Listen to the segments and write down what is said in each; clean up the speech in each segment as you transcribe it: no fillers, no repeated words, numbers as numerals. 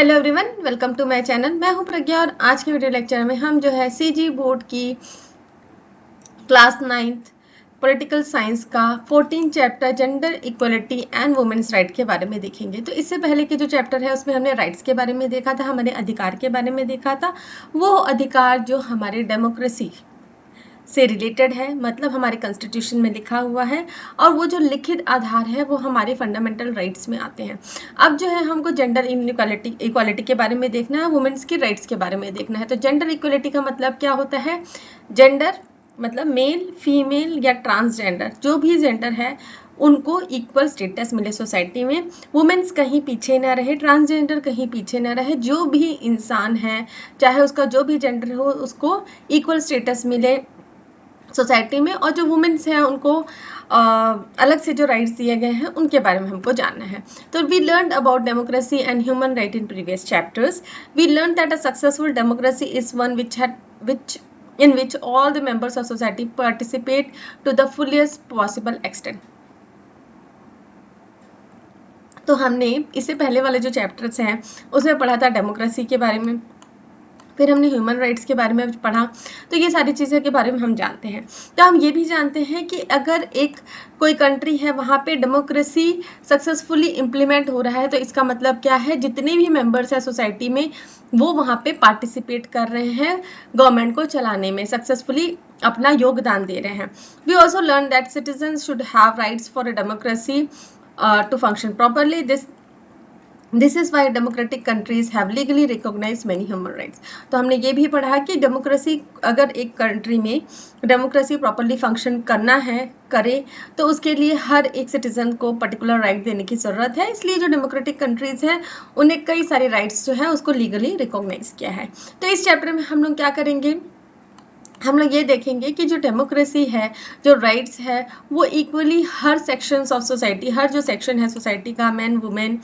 Hello everyone, welcome to my channel. मैं हूं प्रज्ञा और आज के वीडियो लेक्चर में हम जो है सीजी बोर्ड की क्लास 9th पॉलिटिकल साइंस का 14 chapter gender equality and women's right के बारे में देखेंगे। तो इससे पहले के जो चैप्टर है उसमें हमने राइट्स के बारे में देखा था, हमारे अधिकार के बारे में देखा था। वो अधिकार जो हमारे डेमोक्रेसी से रिलेटेड है, मतलब हमारे कॉन्स्टिट्यूशन में लिखा हुआ है, और वो जो लिखित आधार है वो हमारे फंडामेंटल राइट्स में आते हैं। अब जो है हमको जेंडर इक्वालिटी के बारे में देखना है, वुमेन्स की राइट्स के बारे में देखना है। तो जेंडर इक्वालिटी का मतलब क्या होता है? जेंडर मतलब मेल, फीमेल या ट्रांसजेंडर, जो भी जेंडर है उनको इक्वल स्टेटस मिले सोसाइटी में। वुमेन्स कहीं पीछे ना रहे, ट्रांसजेंडर कहीं पीछे ना रहे, जो भी इंसान है चाहे उसका जो भी जेंडर हो उसको इक्वल स्टेटस मिले सोसाइटी में। और जो वुमेन्स हैं उनको अलग से जो राइट्स दिए गए हैं उनके बारे में हमको जानना है। तो we learn about democracy and human right in previous chapters. We learn that a successful democracy is one in which all the members of society participate to the fullest possible extent. तो हमने इससे पहले वाले जो chapters हैं उसमें पढ़ा था डेमोक्रेसी के बारे में, फिर हमने ह्यूमन राइट्स के बारे में पढ़ा। तो ये सारी चीज़ों के बारे में हम जानते हैं। तो हम ये भी जानते हैं कि अगर एक कोई कंट्री है वहाँ पे डेमोक्रेसी सक्सेसफुली इम्प्लीमेंट हो रहा है तो इसका मतलब क्या है? जितने भी मेंबर्स हैं सोसाइटी में वो वहाँ पे पार्टिसिपेट कर रहे हैं गवर्नमेंट को चलाने में, सक्सेसफुली अपना योगदान दे रहे हैं। We also learn that citizens should have rights for a democracy to function properly. This is why democratic countries have legally recognize many human rights. तो हमने ये भी पढ़ा कि डेमोक्रेसी, अगर एक कंट्री में डेमोक्रेसी प्रॉपरली फंक्शन करना है करे तो उसके लिए हर एक सिटीजन को पर्टिकुलर राइट देने की ज़रूरत है। इसलिए जो डेमोक्रेटिक कंट्रीज हैं उन्हें कई सारे राइट्स जो है उसको लीगली रिकॉग्नाइज किया है। तो इस चैप्टर में हम लोग क्या करेंगे? हम लोग ये देखेंगे कि जो डेमोक्रेसी है, जो राइट्स है, वो इक्वली हर सेक्शंस ऑफ सोसाइटी, हर जो सेक्शन है सोसाइटी का, मैन, वुमेन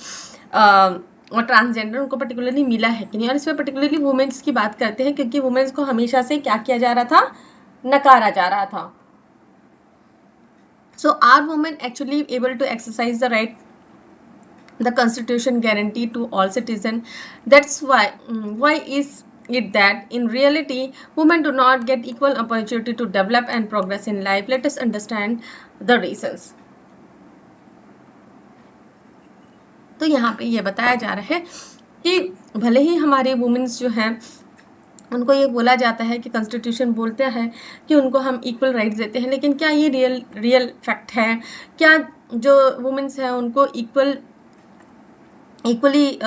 और ट्रांसजेंडर, उनको पर्टिकुलरली मिला है कि नहीं। और इसमें पर्टिकुलरली वुमेन्स की बात करते हैं क्योंकि वुमेन्स को हमेशा से क्या किया जा रहा था? नकारा जा रहा था। So are women actually able to exercise the right the constitution guarantee to all citizens? That's why is it that in reality women do not get equal opportunity to develop and progress in life? Let us understand the reasons. तो यहाँ पे ये बताया जा रहा है कि भले ही हमारे वुमेन्स जो हैं उनको ये बोला जाता है कि कॉन्स्टिट्यूशन बोलता है कि उनको हम इक्वल राइट्स देते हैं, लेकिन क्या ये रियल फैक्ट है? क्या जो वुमेन्स हैं उनको इक्वली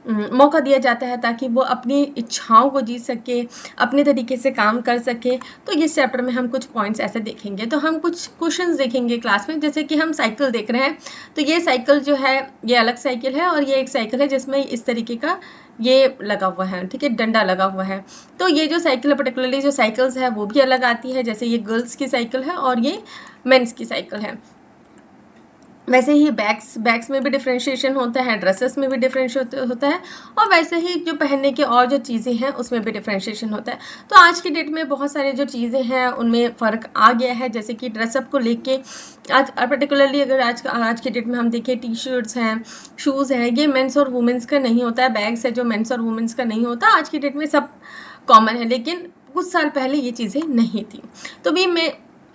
मौका दिया जाता है ताकि वो अपनी इच्छाओं को जी सके, अपने तरीके से काम कर सके? तो इस चैप्टर में हम कुछ पॉइंट्स ऐसे देखेंगे। तो हम कुछ क्वेश्चंस देखेंगे क्लास में, जैसे कि हम साइकिल देख रहे हैं। तो ये साइकिल जो है ये अलग साइकिल है और ये एक साइकिल है जिसमें इस तरीके का ये लगा हुआ है, ठीक है, डंडा लगा हुआ है। तो ये जो साइकिल है, पर्टिकुलरली जो साइकिल्स है वो भी अलग आती है, जैसे ये गर्ल्स की साइकिल है और ये मेंस की साइकिल है। वैसे ही बैग्स में भी डिफ्रेंशिएशन होता है, ड्रेसेस में भी डिफ्रेंशिएशन होता है, और वैसे ही जो पहनने के और जो चीज़ें हैं उसमें भी डिफ्रेंशिएशन होता है। तो आज की डेट में बहुत सारे जो चीज़ें हैं उनमें फ़र्क आ गया है, जैसे कि ड्रेसअप को लेके आज पर्टिकुलरली अगर आज की डेट में हम देखें, टी शर्ट्स हैं, शूज़ हैं, ये मेंस और वुमेंस का नहीं होता है। बैग्स है जो मेंस और वुमेंस का नहीं होता, आज की डेट में सब कॉमन है, लेकिन कुछ साल पहले ये चीज़ें नहीं थी। तो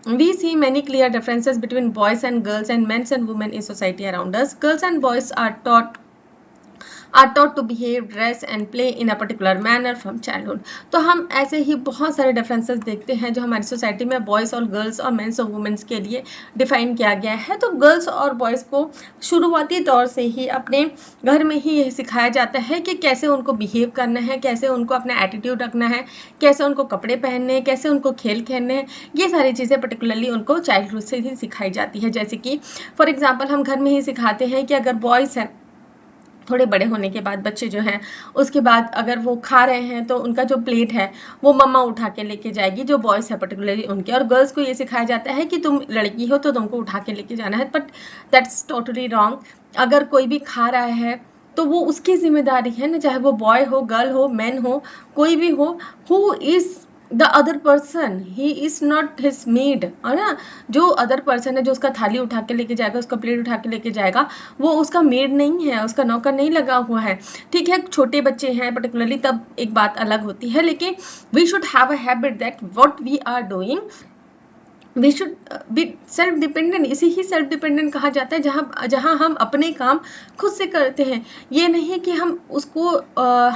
we see many clear differences between boys and girls and men and women in society around us. Girls and boys are taught to behave, dress and play in a particular manner from childhood. तो हम ऐसे ही बहुत सारे differences देखते हैं जो हमारी society में बॉयज़ और गर्ल्स और मेंस और वुमेन्स के लिए डिफाइन किया गया है। तो गर्ल्स और बॉयज़ को शुरुआती तौर से ही अपने घर में ही यह सिखाया जाता है कि कैसे उनको बिहेव करना है, कैसे उनको अपना एटीट्यूड रखना है, कैसे उनको कपड़े पहनने हैं, कैसे उनको खेल खेलने हैं। ये सारी चीज़ें पर्टिकुलरली उनको चाइल्डहुड से ही सिखाई जाती है। जैसे कि फॉर एग्जाम्पल हम घर में ही सिखाते हैं कि अगर बॉयज़ हैं, थोड़े बड़े होने के बाद बच्चे जो हैं, उसके बाद अगर वो खा रहे हैं तो उनका जो प्लेट है वो मम्मा उठा के लेके जाएगी, जो बॉयज़ है पर्टिकुलरली उनके। और गर्ल्स को ये सिखाया जाता है कि तुम लड़की हो तो तुमको उठा के लेके जाना है, बट दैट्स टोटली रॉन्ग। अगर कोई भी खा रहा है तो वो उसकी जिम्मेदारी है ना, चाहे वो बॉय हो, गर्ल हो, मैन हो, कोई भी हो, who is the other person, he is not his made, है ना, जो अदर पर्सन है जो उसका थाली उठा के लेके जाएगा, उसका प्लेट उठा के लेके जाएगा, वो उसका मेड नहीं है, उसका नौकर नहीं लगा हुआ है। ठीक है, छोटे बच्चे हैं पर्टिकुलरली तब एक बात अलग होती है, लेकिन we should have a habit that what we are doing we should be self dependent. इसी ही सेल्फ डिपेंडेंट कहा जाता है जहाँ हम अपने काम खुद से करते हैं। ये नहीं कि हम उसको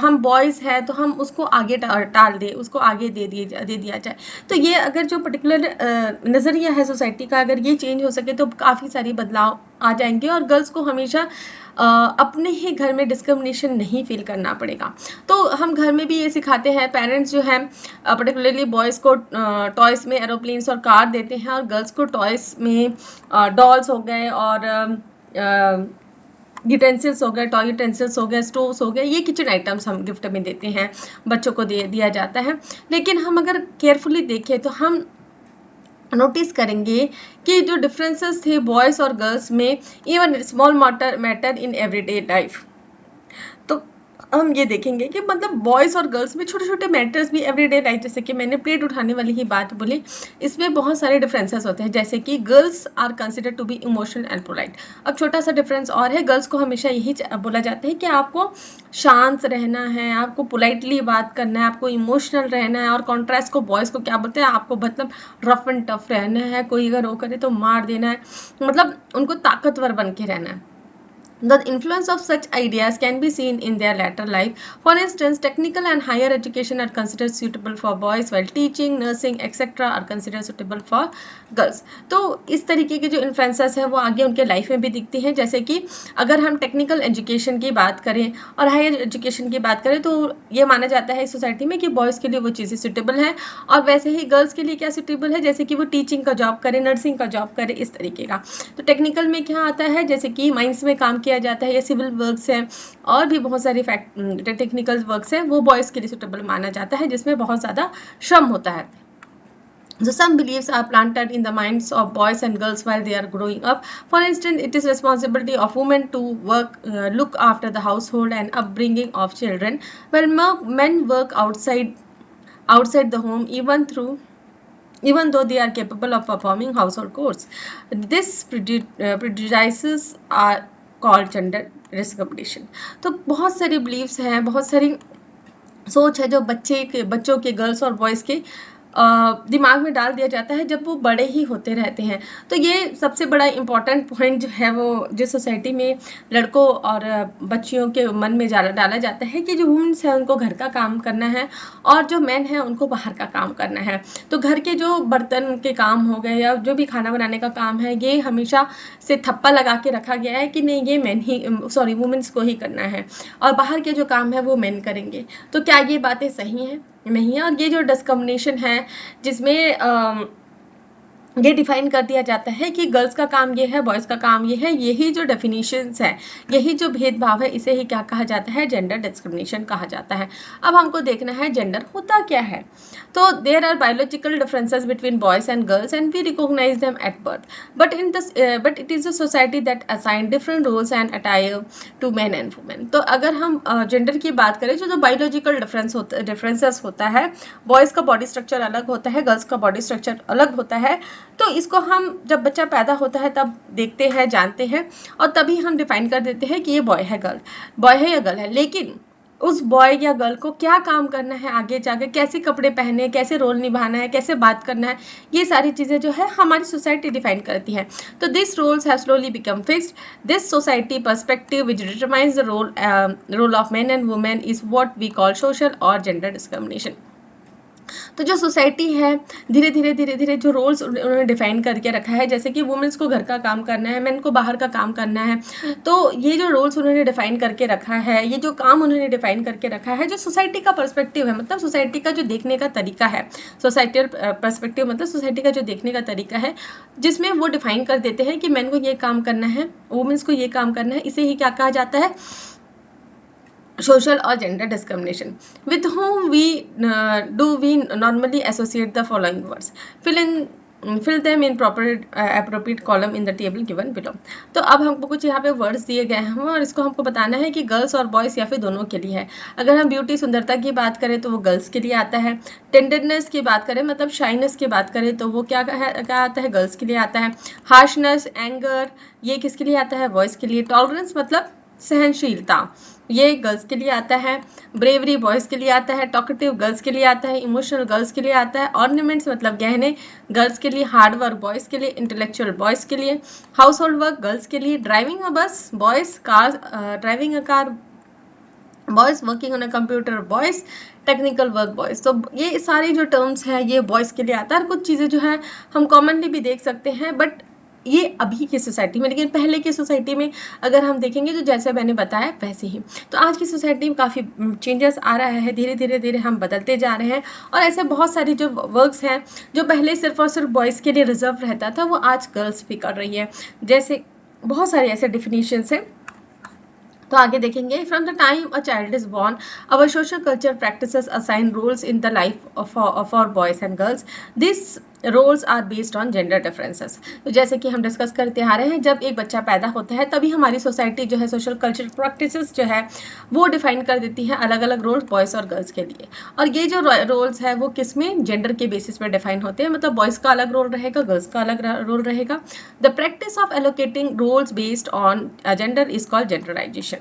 हम बॉयज़ है तो हम उसको आगे टाल दें, उसको आगे दे दिया जाए। तो ये अगर जो पर्टिकुलर नज़रिया है सोसाइटी का, अगर ये चेंज हो सके तो काफ़ी सारी बदलाव आ जाएंगे और गर्ल्स को हमेशा अपने ही घर में डिस्क्रिमिनेशन नहीं फील करना पड़ेगा। तो हम घर में भी ये सिखाते हैं, पेरेंट्स जो हैं पर्टिकुलरली बॉयज़ को टॉयज़ में एरोप्लेन्स और कार देते हैं और गर्ल्स को टॉयज़ में डॉल्स हो गए और यूटेंसिल्स हो गए, टॉय यूटेंसिल्स हो गए, स्टोव्स हो गए, ये किचन आइटम्स हम गिफ्ट में देते हैं, बच्चों को दिया जाता है। लेकिन हम अगर केयरफुली देखें तो हम नोटिस करेंगे कि जो डिफरेंसेस थे बॉयज़ और गर्ल्स में, even small matter in everyday life, तो हम ये देखेंगे कि मतलब बॉयज़ और गर्ल्स में छोटे छोटे मैटर्स भी एवरीडे लाइफ, जैसे कि मैंने प्लेट उठाने वाली ही बात बोली, इसमें बहुत सारे डिफरेंसेस होते हैं। जैसे कि girls are considered to be emotional and polite. अब छोटा सा डिफरेंस और है, गर्ल्स को हमेशा यही बोला जाता है कि आपको शांत रहना है, आपको पोलाइटली बात करना है, आपको इमोशनल रहना है, और कॉन्ट्रास्ट को बॉयज़ को क्या बोलते हैं, आपको मतलब रफ एंड टफ रहना है, कोई अगर वो करे तो मार देना है, मतलब उनको ताकतवर बन के रहना है। The influence of such ideas can be seen in their later life. For instance, technical and higher education are considered suitable for boys, while teaching, nursing, etc. are considered suitable for girls. तो इस तरीके के जो influences हैं वो आगे उनके life में भी दिखती हैं। जैसे कि अगर हम टेक्निकल एजुकेशन की बात करें और हायर एजुकेशन की बात करें तो ये माना जाता है इस सोसाइटी में कि बॉयज़ के लिए वो चीज़ें सुटेबल हैं, और वैसे ही गर्ल्स के लिए क्या सुटेबल है, जैसे कि वो टीचिंग का जॉब करे, नर्सिंग का जॉब करे, इस तरीके का। तो टेक्निकल में क्या आता है, जैसे कि माइंस में काम किया जाता है, या सिविल वर्क्स हैं, और भी बहुत सारे टेक्निकल वर्क्स हैं, वो बॉयज़ के लिए सुटेबल माना जाता है, जिसमें बहुत ज़्यादा श्रम होता है। So some beliefs are planted in the minds of boys and girls while they are growing up. For instance, it is responsibility of women to work, look after the household and upbringing of children, while men work outside the home, even though they are capable of performing household chores. This prejudices are called gender discrimination. तो बहुत सारी beliefs हैं, बहुत सारी सोच है जो बच्चों के गर्ल्स और बॉयज़ के दिमाग में डाल दिया जाता है जब वो बड़े ही होते रहते हैं। तो ये सबसे बड़ा इम्पॉर्टेंट पॉइंट जो है वो जिस सोसाइटी में लड़कों और बच्चियों के मन में डाला जाता है कि जो वुमेन्स है उनको घर का काम करना है और जो मैन है उनको बाहर का काम करना है। तो घर के जो बर्तन के काम हो गए या जो भी खाना बनाने का काम है, ये हमेशा से थप्पा लगा के रखा गया है कि नहीं, ये वुमेन्स को ही करना है, और बाहर के जो काम है वो मैन करेंगे। तो क्या ये बातें सही हैं? नहीं है। और ये जो डिस्क्रिमिनेशन है जिसमें ये डिफाइन कर दिया जाता है कि गर्ल्स का काम ये है, बॉयज़ का काम ये है, यही जो डेफिनेशंस है, यही जो भेदभाव है, इसे ही क्या कहा जाता है, जेंडर डिस्क्रिमिनेशन कहा जाता है। अब हमको देखना है जेंडर होता क्या है। तो there are biological differences between boys and girls and we recognize them at birth, but it is a society that assign different roles and attire to man and women. तो अगर हम जेंडर की बात करें, जो बायोलॉजिकल डिफरेंसेस होता है, boys का बॉडी स्ट्रक्चर अलग होता है, गर्ल्स का बॉडी स्ट्रक्चर अलग होता है, तो इसको हम जब बच्चा पैदा होता है तब देखते हैं, जानते हैं, और तभी हम डिफाइन कर देते हैं कि ये बॉय है या गर्ल है। लेकिन उस बॉय या गर्ल को क्या काम करना है, आगे जाकर कैसे कपड़े पहने, कैसे रोल निभाना है, कैसे बात करना है, ये सारी चीज़ें जो है हमारी सोसाइटी डिफाइन करती है। तो this roles have slowly become fixed. This society perspective which determines the role of man and women is what we call social or gender discrimination. तो जो सोसाइटी है धीरे धीरे जो रोल्स उन्होंने डिफाइन करके रखा है, जैसे कि वुमेन्स को घर का काम करना है, मेन को बाहर का काम करना है, तो ये जो रोल्स उन्होंने डिफाइन करके रखा है, ये जो काम उन्होंने डिफाइन करके रखा है, जो सोसाइटी का पर्सपेक्टिव है, मतलब सोसाइटी का जो देखने का तरीका है, सोसाइटल पर्सपेक्टिव मतलब सोसाइटी का जो देखने का तरीका है, जिसमें वो डिफाइन कर देते हैं कि मेन को ये काम करना है, वुमेन्स को ये काम करना है, इसे ही क्या कहा जाता है, social or gender discrimination. With whom we normally associate the following words. Fill in fill them in proper appropriate column in the table given below। तो अब हमको कुछ यहाँ पे वर्ड्स दिए गए हैं और इसको हमको बताना है कि गर्ल्स और बॉयज़ या फिर दोनों के लिए है। अगर हम ब्यूटी सुंदरता की बात करें तो वो गर्ल्स के लिए आता है। टेंडरनेस की बात करें मतलब शाइनेस की बात करें तो वो क्या आता है, गर्ल्स के लिए आता है। हार्शनेस, एंगर, ये किसके लिए आता है, बॉयज़ के लिए। टॉलरेंस मतलब सहनशीलता, ये गर्ल्स के लिए आता है। ब्रेवरी बॉयज़ के लिए आता है। टॉकेटिव गर्ल्स के लिए आता है। इमोशनल गर्ल्स के लिए आता है। ऑर्नामेंट्स मतलब गहने गर्ल्स के लिए। हार्ड वर्क बॉयज़ के लिए। इंटेलेक्चुअल बॉयज़ के लिए। हाउस होल्ड वर्क गर्ल्स के लिए। ड्राइविंग अ बस boys, car driving a car boys, working on a computer boys, technical work boys. तो ये सारी जो टर्म्स हैं ये बॉयज़ के लिए आता है। और कुछ चीज़ें जो है हम कॉमनली भी देख सकते हैं, बट ये अभी की सोसाइटी में, लेकिन पहले की सोसाइटी में अगर हम देखेंगे तो जैसे मैंने बताया वैसे ही। तो आज की सोसाइटी में काफ़ी चेंजेस आ रहा है, धीरे हम बदलते जा रहे हैं। और ऐसे बहुत सारी जो वर्क्स हैं जो पहले सिर्फ और सिर्फ बॉयज़ के लिए रिजर्व रहता था वो आज गर्ल्स भी कर रही है। जैसे बहुत सारे ऐसे डिफिनीशंस हैं। तो आगे देखेंगे, from the time a child is born our social culture practices assign roles in the life for boys and girls. This roles are based on gender differences. तो जैसे कि हम डिस्कस करते आ रहे हैं, जब एक बच्चा पैदा होता है तभी हमारी सोसाइटी जो है सोशल कल्चर प्रैक्टिसेस जो है वो डिफाइन कर देती है अलग अलग रोल्स बॉयज़ और गर्ल्स के लिए। और ये जो रोल्स है वो किस में, जेंडर के बेसिस पे डिफाइन होते हैं। मतलब बॉयज़ का अलग रोल रहेगा, गर्ल्स का अलग रोल रहेगा। The practice of allocating roles based on gender is called genderisation.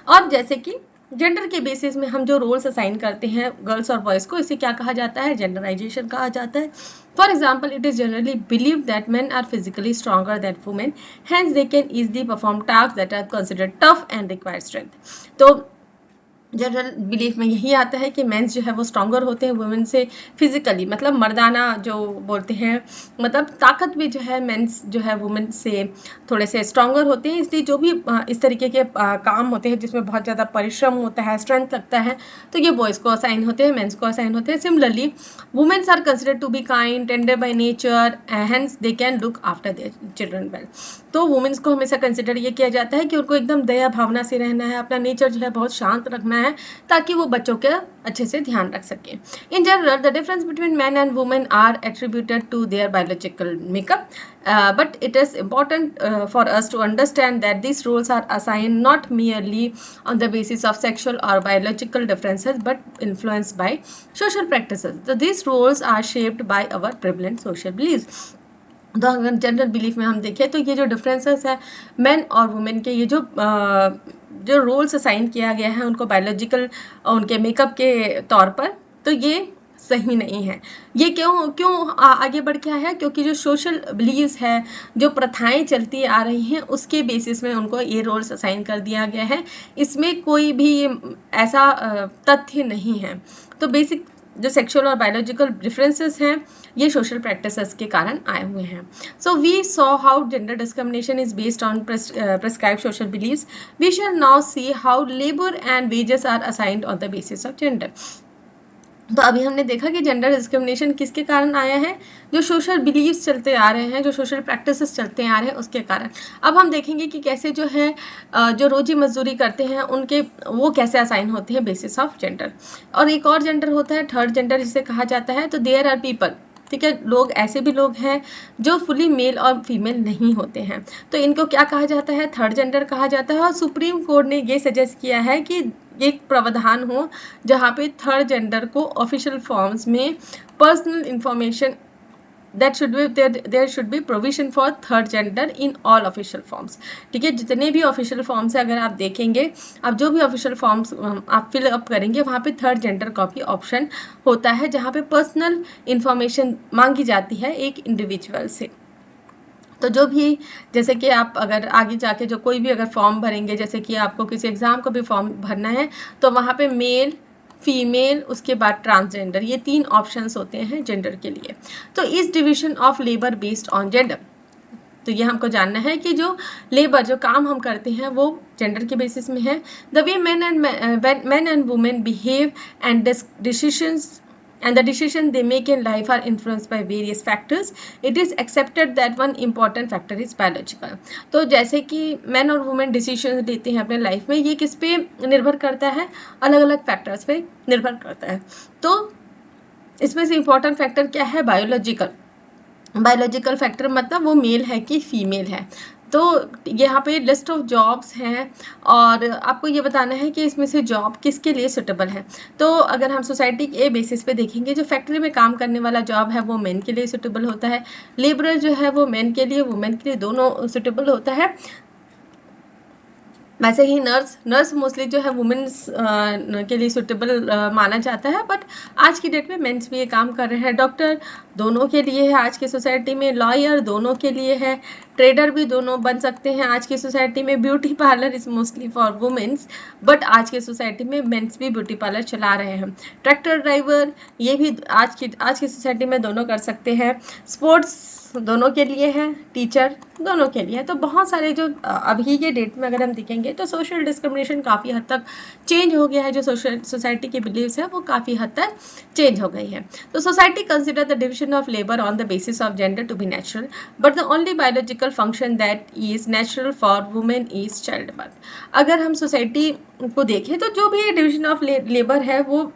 और जैसे कि जेंडर के बेसिस में हम जो रोल्स असाइन करते हैं गर्ल्स और बॉयज़ को, इसे क्या कहा जाता है, जेंडराइजेशन कहा जाता है। For example, it is generally believe that men are physically stronger than women, hence they can easily perform tasks that are considered tough and require strength। तो जनरल बिलीफ में यही आता है कि मेंस जो है वो स्ट्रॉन्गर होते हैं वुमेन से फिजिकली, मतलब मर्दाना जो बोलते हैं, मतलब ताकत भी जो है मेंस जो है वुमेन से थोड़े से स्ट्रॉन्गर होते हैं। इसलिए जो भी इस तरीके के काम होते हैं जिसमें बहुत ज़्यादा परिश्रम होता है, स्ट्रेंथ लगता है, तो ये बॉयज़ को असाइन होते हैं, मेंस को असाइन होते हैं। Similarly womens are considered to be kind, tender by nature, hence they can look after their children well. तो वुमेन्स को हमेशा कंसिडर ये किया जाता है कि उनको एकदम दया भावना से रहना है, अपना नेचर जो है बहुत शांत रखना है ताकि वो बच्चों का अच्छे से ध्यान रख सके। In general the difference between man and women are attributed to their biological makeup, but it is important for us to understand that these roles are assigned not merely on the basis of sexual or biological differences but influenced by social practices. So these roles are shaped by our prevalent social beliefs. तो अगर general belief में हम देखें तो ये जो differences है main और वुमेन के, ये जो रोल्स असाइन किया गया है उनको बायोलॉजिकल उनके मेकअप के तौर पर, तो ये सही नहीं है। ये क्यों आगे बढ़ के आया है, क्योंकि जो सोशल बिलीव्स है, जो प्रथाएं चलती आ रही हैं उसके बेसिस में उनको ये रोल्स असाइन कर दिया गया है। इसमें कोई भी ऐसा तथ्य नहीं है। तो बेसिक जो सेक्सुअल और बायोलॉजिकल डिफरेंसेस हैं ये सोशल प्रैक्टिसेस के कारण आए हुए हैं। So we saw how gender discrimination is based on prescribed social believes. We shall now see how labour and wages are assigned on the basis of gender. तो अभी हमने देखा कि जेंडर डिस्क्रिमिनेशन किसके कारण आया है, जो सोशल बिलीव्स चलते आ रहे हैं, जो सोशल प्रैक्टिसेस चलते आ रहे हैं उसके कारण। अब हम देखेंगे कि कैसे जो है जो रोजी मजदूरी करते हैं उनके वो कैसे असाइन होते हैं बेसिस ऑफ जेंडर। और एक और जेंडर होता है थर्ड जेंडर जिसे कहा जाता है। तो देयर आर पीपल, ठीक है, लोग ऐसे भी लोग हैं जो फुली मेल और फीमेल नहीं होते हैं, तो इनको क्या कहा जाता है, थर्ड जेंडर कहा जाता है। और सुप्रीम कोर्ट ने ये सजेस्ट किया है कि एक प्रावधान हो जहाँ पे थर्ड जेंडर को ऑफिशियल फॉर्म्स में personal information there should be provision for third gender in all official forms। ठीक है, जितने भी ऑफिशियल फॉर्म्स है अगर आप देखेंगे, आप जो भी ऑफिशियल फॉर्म्स आप फिल अप करेंगे वहाँ पे थर्ड जेंडर का भी ऑप्शन होता है जहाँ पे पर्सनल इंफॉर्मेशन मांगी जाती है एक इंडिविजुअल से। तो जो भी, जैसे कि आप अगर आगे जाके जो कोई भी अगर फॉर्म भरेंगे, जैसे कि आपको किसी एग्जाम को भी फॉर्म भरना है तो वहाँ पे मेल, फीमेल, उसके बाद ट्रांसजेंडर, ये 3 ऑप्शंस होते हैं जेंडर के लिए। तो इस division of labour based on gender, तो ये हमको जानना है कि जो लेबर, जो काम हम करते हैं वो जेंडर के बेसिस में है। The way men and women behave and the decision they make in life are influenced by various factors. It is accepted that one important factor is biological। तो जैसे कि मैन और वुमेन डिसीजन लेते हैं अपने life में, ये किस पे निर्भर करता है, अलग अलग फैक्टर्स पे निर्भर करता है। तो इसमें से इम्पोर्टेंट फैक्टर क्या है, बायोलॉजिकल। बायोलॉजिकल फैक्टर मतलब वो मेल है कि फीमेल है। तो यहाँ पे लिस्ट ऑफ जॉब्स हैं और आपको ये बताना है कि इसमें से जॉब किसके लिए सुटेबल है। तो अगर हम सोसाइटी के बेसिस पे देखेंगे, जो फैक्ट्री में काम करने वाला जॉब है वो मेन के लिए सुटेबल होता है, लेबरर जो है वो मेन के लिए वुमेन के लिए दोनों सुटेबल होता है। वैसे ही नर्स मोस्टली जो है वुमेन्स के लिए सुटेबल माना जाता है, बट आज की डेट में मेंस भी ये काम कर रहे हैं। डॉक्टर दोनों के लिए है आज की सोसाइटी में, लॉयर दोनों के लिए है, ट्रेडर भी दोनों बन सकते हैं आज की सोसाइटी में, beauty parlour is mostly for womens, but आज की सोसाइटी में मेंस भी ब्यूटी पार्लर चला रहे हैं। ट्रैक्टर ड्राइवर ये भी आज की सोसाइटी में दोनों कर सकते हैं। स्पोर्ट्स दोनों के लिए है, टीचर दोनों के लिए है। तो बहुत सारे जो अभी के डेट में अगर हम देखेंगे तो सोशल डिस्क्रिमिनेशन काफ़ी हद तक चेंज हो गया है, जो सोसाइटी की बिलीव्स है वो काफ़ी हद तक चेंज हो गई है। तो society consider the division of labour on the basis of gender to be natural, but the only biological function that is natural for women is child birth. अगर हम सोसाइटी को देखें तो जो भी डिविजन ऑफ लेबर है वो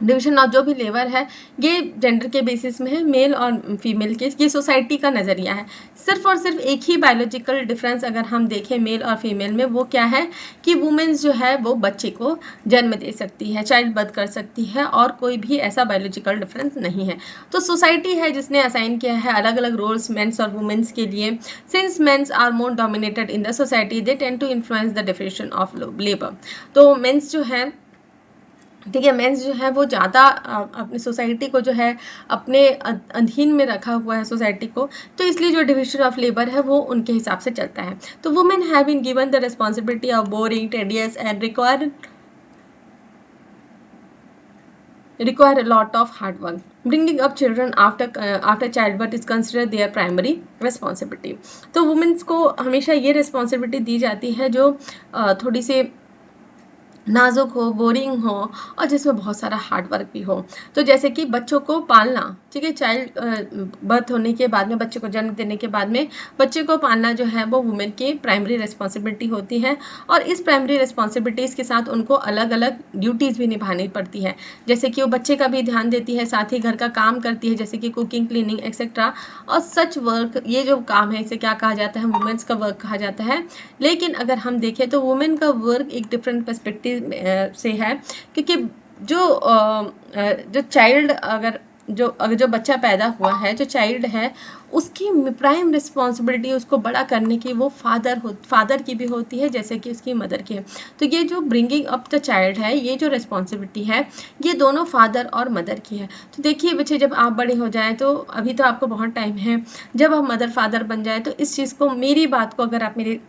division of जो भी लेबर है ये जेंडर के बेसिस में है, मेल और फीमेल के। ये सोसाइटी का नज़रिया है। सिर्फ और सिर्फ एक ही बायोलॉजिकल डिफरेंस अगर हम देखें मेल और फीमेल में, वो क्या है कि वुमेन्स जो है वो बच्चे को जन्म दे सकती है, चाइल्ड बर्थ कर सकती है, और कोई भी ऐसा बायोलॉजिकल डिफरेंस नहीं है। तो सोसाइटी है जिसने असाइन किया है अलग अलग रोल्स मेंस और वुमेन्स के लिए। Since mens are more dominated in the society they tend to influence the definition of labour. तो मेंस जो है, ठीक है, मेंस जो है वो ज़्यादा अपनी सोसाइटी को जो है अपने अधीन में रखा हुआ है सोसाइटी को, तो इसलिए जो डिविजन ऑफ लेबर है वो उनके हिसाब से चलता है। तो women have been given the responsibility of boring, tedious and require a lot of hard work. Bringing up children after childbirth is considered their primary responsibility. तो वुमेन्स को हमेशा ये रिस्पॉन्सिबिलिटी दी जाती है जो थोड़ी सी नाजुक हो, बोरिंग हो, और जिसमें बहुत सारा हार्ड वर्क भी हो। तो जैसे कि बच्चों को पालना, ठीक है, चाइल्ड बर्थ होने के बाद में, बच्चे को जन्म देने के बाद में बच्चे को पालना जो है वो वुमेन की प्राइमरी रिस्पॉन्सिबिलिटी होती है। और इस प्राइमरी रिस्पॉन्सिबिलिटीज़ के साथ उनको अलग अलग ड्यूटीज़ भी निभानी पड़ती है, जैसे कि वो बच्चे का भी ध्यान देती है, साथ ही घर का काम करती है, जैसे कि कुकिंग, क्लीनिंग एक्सेट्रा। और सच वर्क, ये जो काम है इसे क्या कहा जाता है, वुमेन्स का वर्क कहा जाता है। लेकिन अगर हम देखें तो वुमेन का वर्क एक डिफरेंट पर्सपेक्टिव से है, क्योंकि जो चाइल्ड अगर जो बच्चा पैदा हुआ है, जो चाइल्ड है, उसकी प्राइम रिस्पॉन्सिबिलिटी उसको बड़ा करने की वो फादर की भी होती है जैसे कि उसकी मदर की है। तो ये जो ब्रिंगिंग अप द चाइल्ड है, ये जो रिस्पॉन्सिबिलिटी है, ये दोनों फादर और मदर की है। तो देखिए बच्चे, जब आप बड़े हो जाएं, तो अभी तो आपको बहुत टाइम है, जब आप मदर फादर बन जाए तो इस चीज़ को, मेरी बात को, अगर आप मेरी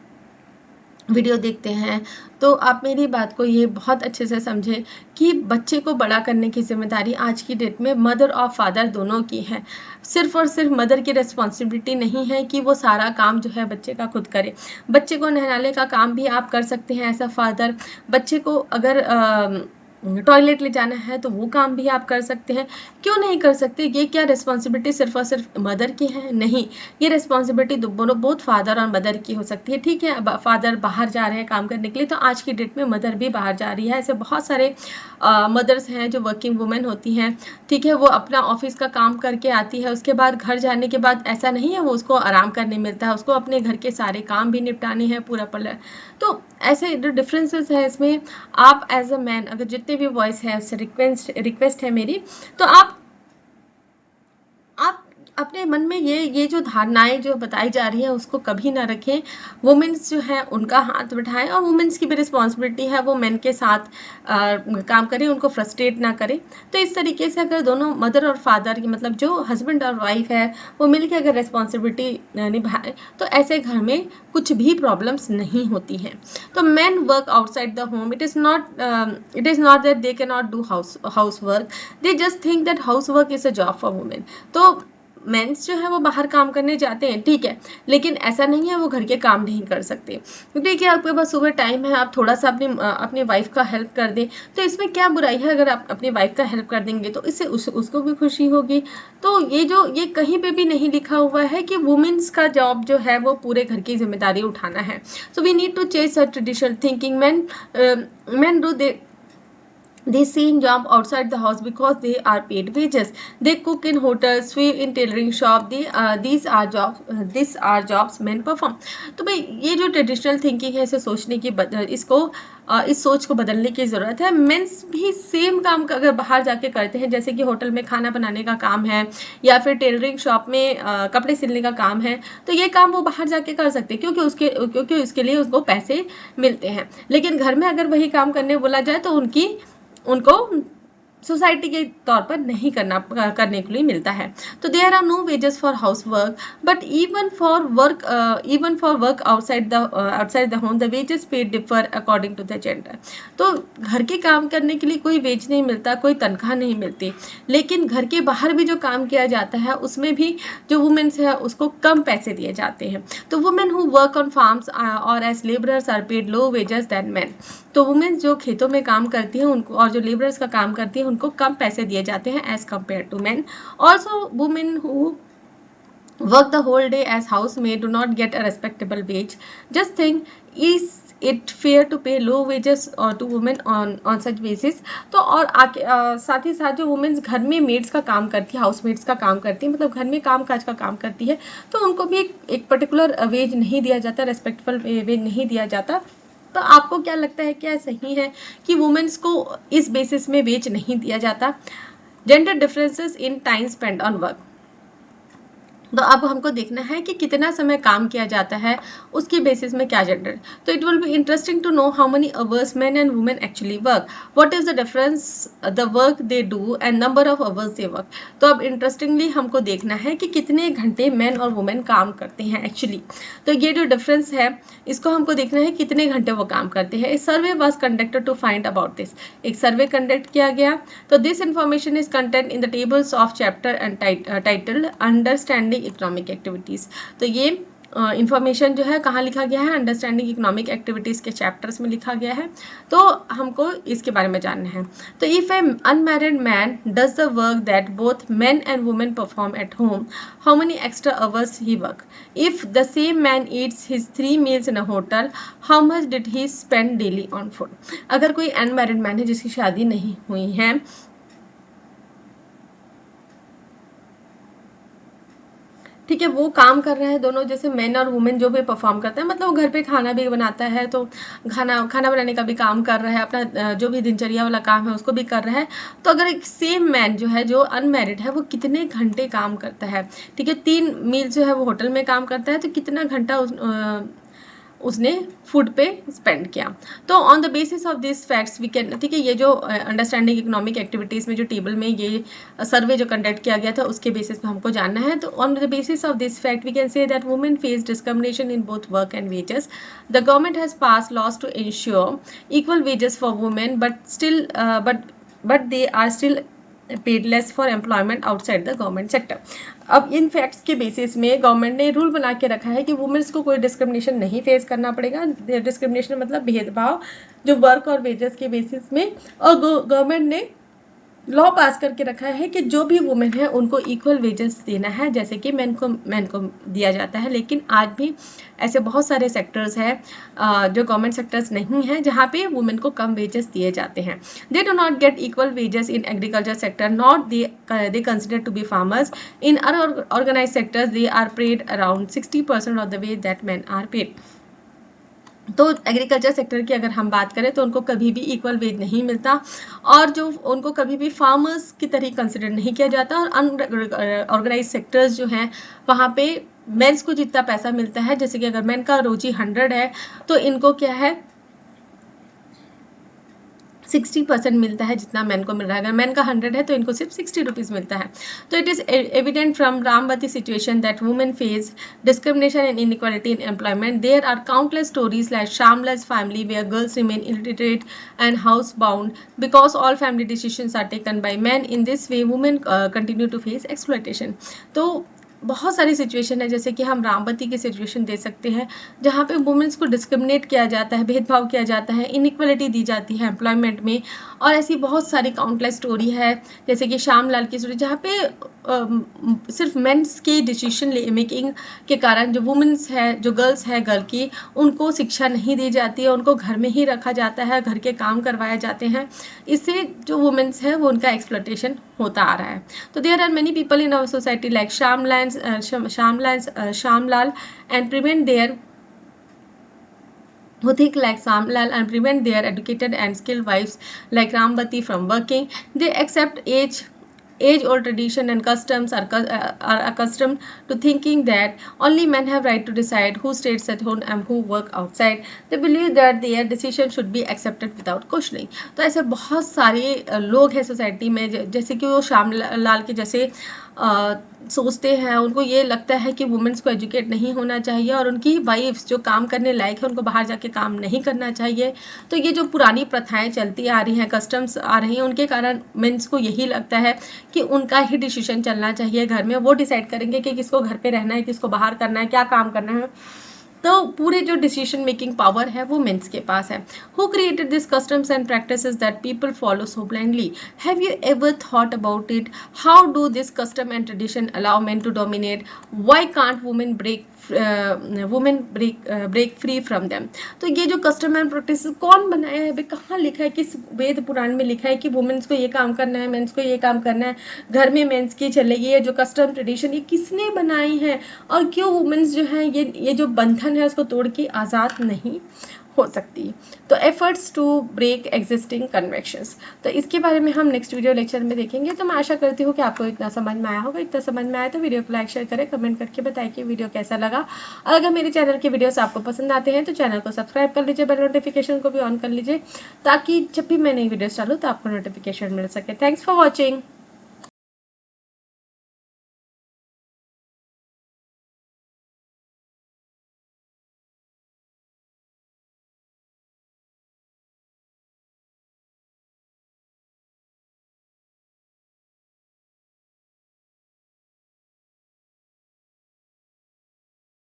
वीडियो देखते हैं तो आप मेरी बात को ये बहुत अच्छे से समझें कि बच्चे को बड़ा करने की जिम्मेदारी आज की डेट में मदर और फादर दोनों की है। सिर्फ और सिर्फ मदर की रिस्पॉन्सिबिलिटी नहीं है कि वो सारा काम जो है बच्चे का खुद करे। बच्चे को नहलाने का काम भी आप कर सकते हैं एज अ फादर। बच्चे को अगर टॉयलेट ले जाना है तो वो काम भी आप कर सकते हैं। क्यों नहीं कर सकते? ये क्या रिस्पॉन्सिबिलिटी सिर्फ और सिर्फ मदर की है? नहीं, ये रिस्पॉन्सिबिलिटी दोनों बोथ फादर और मदर की हो सकती है। ठीक है, फादर बाहर जा रहे हैं काम करने के लिए, तो आज की डेट में मदर भी बाहर जा रही है। ऐसे बहुत सारे मदर्स हैं जो वर्किंग वुमेन होती हैं, ठीक है, वो अपना ऑफिस का काम करके आती है, उसके बाद घर जाने के बाद ऐसा नहीं है वो उसको आराम करने मिलता है, उसको अपने घर के सारे काम भी निपटाने हैं पूरा पल। तो ऐसे जो डिफरेंसेस है इसमें, आप एज अ मैन, अगर जितने भी वॉइस है उससे रिक्वेस्ट है मेरी, तो आप अपने मन में ये जो धारणाएं जो बताई जा रही है उसको कभी ना रखें। वुमेन्स जो है उनका हाथ बिठाएं, और वुमेन्स की भी रिस्पॉन्सिबिलिटी है वो मेन के साथ काम करें, उनको फ्रस्ट्रेट ना करें। तो इस तरीके से अगर दोनों मदर और फादर की, मतलब जो हस्बैंड और वाइफ है, वो मिलकर अगर रिस्पॉन्सिबिलिटी निभाए तो ऐसे घर में कुछ भी प्रॉब्लम्स नहीं होती हैं। तो man work outside the home, it is not that they can not do house work, they just think that house work is a job for women. तो मेंस जो है वो बाहर काम करने जाते हैं, ठीक है, लेकिन ऐसा नहीं है वो घर के काम नहीं कर सकते। क्योंकि क्या आपके पास सुबह टाइम है, आप थोड़ा सा अपनी वाइफ का हेल्प कर दें, तो इसमें क्या बुराई है? अगर आप अपनी वाइफ का हेल्प कर देंगे तो इससे उसको भी खुशी होगी। तो ये कहीं पे भी नहीं लिखा हुआ है कि वुमेन्स का जॉब जो है वो पूरे घर की जिम्मेदारी उठाना है। So we need to change such traditional thinking. Man do they they same job outside the house because they are paid wages. They cook in hotels, sweep in tailoring shop. These are jobs men perform. तो भाई ये जो traditional thinking है, इसे सोचने की इस सोच को बदलने की ज़रूरत है. मेंस भी सेम काम अगर बाहर जाके करते हैं, जैसे कि होटल में खाना बनाने का काम है या फिर टेलरिंग शॉप में कपड़े सिलने का काम है, तो ये काम वो बाहर जाके कर सकते हैं क्योंकि उसके लिए उसको पैसे मिलते हैं. लेकिन घर में अगर वही काम करने बोला जाए तो उनको सोसाइटी के तौर पर नहीं करने के लिए मिलता है. तो there are no wages for house work, but even for work outside the home the wages paid differ according to the gender. तो घर के काम करने के लिए कोई वेज नहीं मिलता, कोई तनख्वाह नहीं मिलती. लेकिन घर के बाहर भी जो काम किया जाता है उसमें भी जो वुमेन्स है उसको कम पैसे दिए जाते हैं. तो women who work on farms और as labourers are paid low wages than men. तो वुमेन्स जो खेतों में काम करती हैं उनको, और जो लेबरर्स का काम करती हैं उनको कम पैसे दिए जाते हैं as compare to men. Also women who work the whole day as housemaid do not get a respectable wage. Just think, is it fair to pay low wages to women on such basis? तो और साथ ही साथ जो women's घर में maids का काम करती है, हाउस मेड्स का काम करती है, मतलब घर में काम काज का काम करती है, तो उनको भी एक पर्टिकुलर वेज नहीं दिया जाता, रेस्पेक्टेबल वेज नहीं दिया जाता. तो आपको क्या लगता है, क्या सही है कि वुमेन्स को इस बेसिस में वेज नहीं दिया जाता? Gender differences in time spend on work. तो अब हमको देखना है कि कितना समय काम किया जाता है, उसकी बेसिस में क्या जेंडर. तो it will be interesting to know how many hours men and women actually work, what is the difference the work they do and number of hours they work. तो अब इंटरेस्टिंगली हमको देखना है कि कितने घंटे मेन और वुमेन काम करते हैं एक्चुअली. तो ये जो डिफरेंस है इसको हमको देखना है कितने घंटे वो काम करते हैं. A survey was conducted to find about this. एक सर्वे कंडक्ट किया गया. तो this information is content in the tables of chapter and titled understanding economic activities. तो ये इंफॉर्मेशन जो है कहाँ लिखा गया है? अंडरस्टैंडिंग इकोनॉमिक एक्टिविटीज के चैप्टर्स में लिखा गया है. तो हमको इसके बारे में जानना है. तो if a unmarried man does the work that both men and women perform at home, how many extra hours he work? If the same man eats his 3 meals in a hotel, how much did he spend daily on food? अगर कोई unmarried man है जिसकी शादी नहीं हुई है, ठीक है, वो काम कर रहे हैं दोनों, जैसे मेन और वुमेन जो भी परफॉर्म करते हैं, मतलब वो घर पे खाना भी बनाता है, तो खाना बनाने का भी काम कर रहा है, अपना जो भी दिनचर्या वाला काम है उसको भी कर रहा है. तो अगर एक सेम मैन जो है जो अनमैरिड है वो कितने घंटे काम करता है, ठीक है, 3 मील जो है वो होटल में काम करता है, तो कितना घंटा उसने फूड पे स्पेंड किया. तो on the basis of this facts we can, ठीक है, ये जो अंडरस्टैंडिंग इकोनॉमिक एक्टिविटीज में जो टेबल में ये सर्वे जो कंडक्ट किया गया था उसके बेसिस पे हमको जानना है. तो on the basis of this fact we can say that women face discrimination in both work and wages. The government has pass laws to ensure equal wages for women, but they are still paid less for employment outside the government sector. अब इन facts के basis में government ने rule बना के रखा है कि वुमेन्स को कोई डिस्क्रिमिनेशन नहीं फेस करना पड़ेगा. डिस्क्रिमिनेशन मतलब भेदभाव जो वर्क और वेजेस के बेसिस में, और गवर्नमेंट ने लॉ पास करके रखा है कि जो भी वुमेन है उनको इक्वल वेजेस देना है जैसे कि मेन को दिया जाता है. लेकिन आज भी ऐसे बहुत सारे सेक्टर्स हैं जो गवर्नमेंट सेक्टर्स नहीं हैं जहाँ पे वुमेन को कम वेजेस दिए जाते हैं. They do not get equal wages in agriculture sector, not they consider to be farmers. In other organise sectors they are paid around 60% of the way that man are paid. तो agriculture sector की अगर हम बात करें तो उनको कभी भी इक्वल वेज नहीं मिलता, और जो उनको कभी भी फार्मर्स की तरह कंसिडर नहीं किया जाता. और अनऑर्गेनाइज सेक्टर्स जो हैं वहाँ पे मेंस को जितना पैसा मिलता है, जैसे कि अगर मेन का रोजी 100 है तो इनको क्या है 60% मिलता है जितना मैन को मिल रहा है. अगर मैन का 100 है तो इनको सिर्फ 60 रुपीज़ मिलता है. तो it is evident from Ramvati situation that women face discrimination and inequality in employment. There are countless stories like शामला's family where girls remain illiterate and housebound because all family decisions are taken by men. In this way women continue to face exploitation. तो बहुत सारी situation है, जैसे कि हम रामवती की situation दे सकते हैं जहाँ पे वुमेन्स को डिस्क्रिमिनेट किया जाता है, भेदभाव किया जाता है, इनइक्वलिटी दी जाती है एम्प्लॉयमेंट में। और ऐसी बहुत सारी काउंटलेस स्टोरी है, जैसे कि श्यामलाल की स्टोरी, जहाँ पे सिर्फ मेंस की डिसीजन मेकिंग के कारण जो वुमेन्स है, जो गर्ल्स है घर की, उनको शिक्षा नहीं दी जाती है, उनको घर में ही रखा जाता है, घर के काम करवाए जाते हैं। इससे जो वुमेन्स है वो उनका एक्सप्लॉयटेशन होता आ रहा है। तो there are many people in our society like Shyamlal and prevent their who think like Shyamlal and prevent their educated and skilled wives like Ramvati from working. They accept age-old tradition and customs, are accustomed to thinking that only men have right to decide who stays at home and who work outside. They believe that their decision should be accepted without questioning. तो ऐसे बहुत सारे लोग हैं society में, जैसे कि वो श्यामलाल के जैसे सोचते हैं, उनको ये लगता है कि वुमेन्स को एजुकेट नहीं होना चाहिए और उनकी वाइफ्स जो काम करने लायक है उनको बाहर जाके काम नहीं करना चाहिए। तो ये जो पुरानी प्रथाएं चलती आ रही हैं, कस्टम्स आ रही हैं, उनके कारण मेंस को यही लगता है कि उनका ही डिसीजन चलना चाहिए घर में, वो डिसाइड करेंगे कि किसको घर पे रहना है, किसको बाहर करना है, क्या काम करना है। तो पूरे जो डिसीजन मेकिंग पावर है वो मेंस के पास है। Who created these customs and practices that people follow so blindly? Have you ever thought about it? How do this custom and tradition allow men to dominate? Why can't women break free from them? तो ये जो custom and practice कौन बनाया है, कहाँ लिखा है, किस वेद पुराण में लिखा है कि वुमेन्स को ये काम करना है, मेंस को ये काम करना है, घर में मेंस की चलेगी? ये जो कस्टम ट्रेडिशन ये किसने बनाई है और क्यों वुमेन्स जो है ये जो बंधन है उसको तोड़ के आज़ाद नहीं हो सकती? तो efforts to break existing conventions, तो इसके बारे में हम नेक्स्ट वीडियो लेक्चर में देखेंगे। तो मैं आशा करती हूँ कि आपको इतना समझ में आया होगा। इतना समझ में आया तो वीडियो को लाइक शेयर करें, कमेंट करके बताएं कि वीडियो कैसा लगा। और अगर मेरे चैनल के वीडियोस आपको पसंद आते हैं तो चैनल को सब्सक्राइब कर लीजिए, बेल नोटिफिकेशन को भी ऑन कर लीजिए, ताकि जब भी मैं नई वीडियोस डालूँ तो आपको नोटिफिकेशन मिल सके। Thanks for watching.